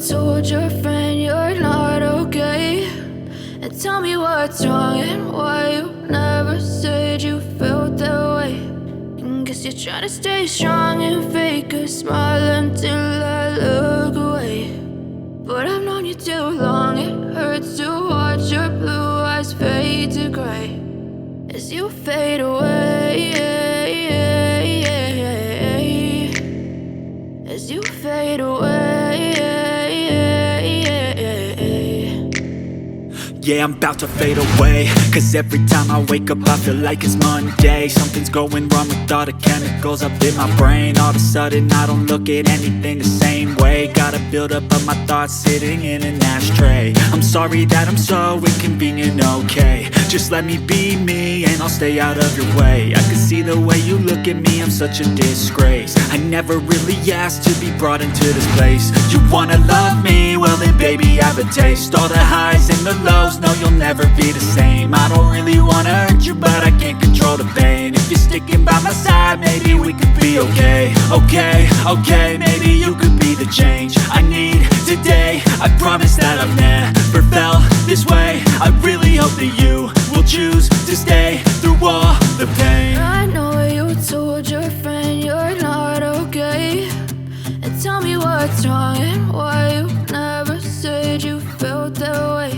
told your friend you're not okay, and tell me what's wrong and why you never said you felt that way. And guess you're trying to stay strong and fake a smile until I look away. But I've known you too long, it hurts to watch your blue eyes fade to gray as you fade away, as you fade away. Yeah, I'm about to fade away, cause every time I wake up I feel like it's Monday. Something's going wrong with all the chemicals up in my brain. All of a sudden I don't look at anything the same way. Gotta build up of my thoughts sitting in an ashtray. I'm sorry that I'm so inconvenient, okay. Just let me be me and I'll stay out of your way. I can see the way you look at me, I'm such a disgrace. I never really asked to be brought into this place. You wanna love me? Well then baby I have a taste. All the highs and the lows, no you'll never be the same. I don't really wanna hurt you but I can't control the pain. If you're sticking by my side maybe we could be okay. Okay, maybe you could be the change I need today. I promise that I've never felt this way. I really hope that you will choose to stay through all the pain. I know you told your friend you're not okay, and tell me what's wrong and why you never said you felt that way.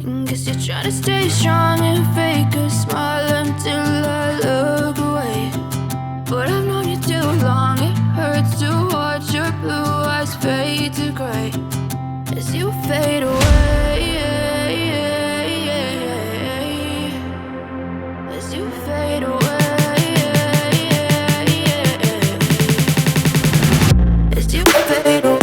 And guess you're trying to stay strong and fake a smile until I look away. But I've known you too long, it hurts to watch your blue eyes fade to gray as you fade away, as you fade away, as you fade away.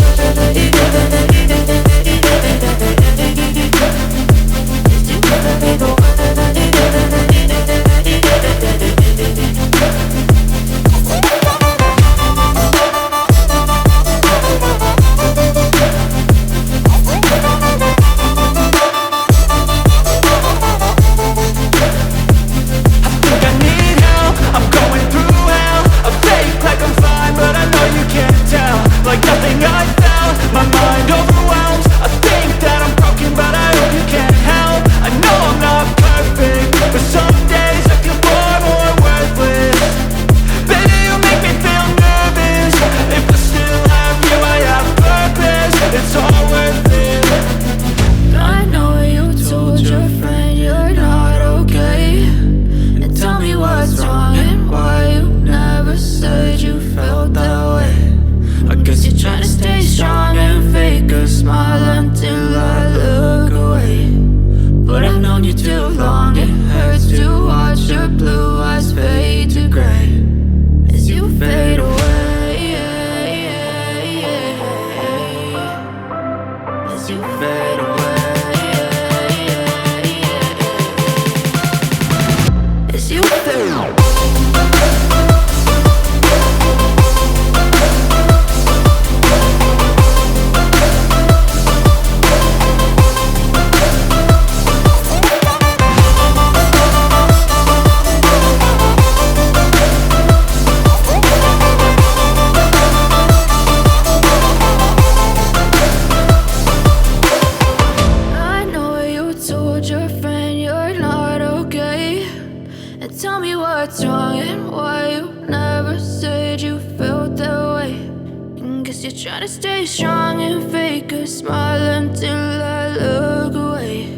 Tell me what's wrong and why you never said you felt that way. And guess you're trying to stay strong and fake a smile until I look away.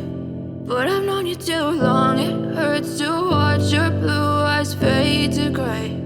But I've known you too long, it hurts to watch your blue eyes fade to gray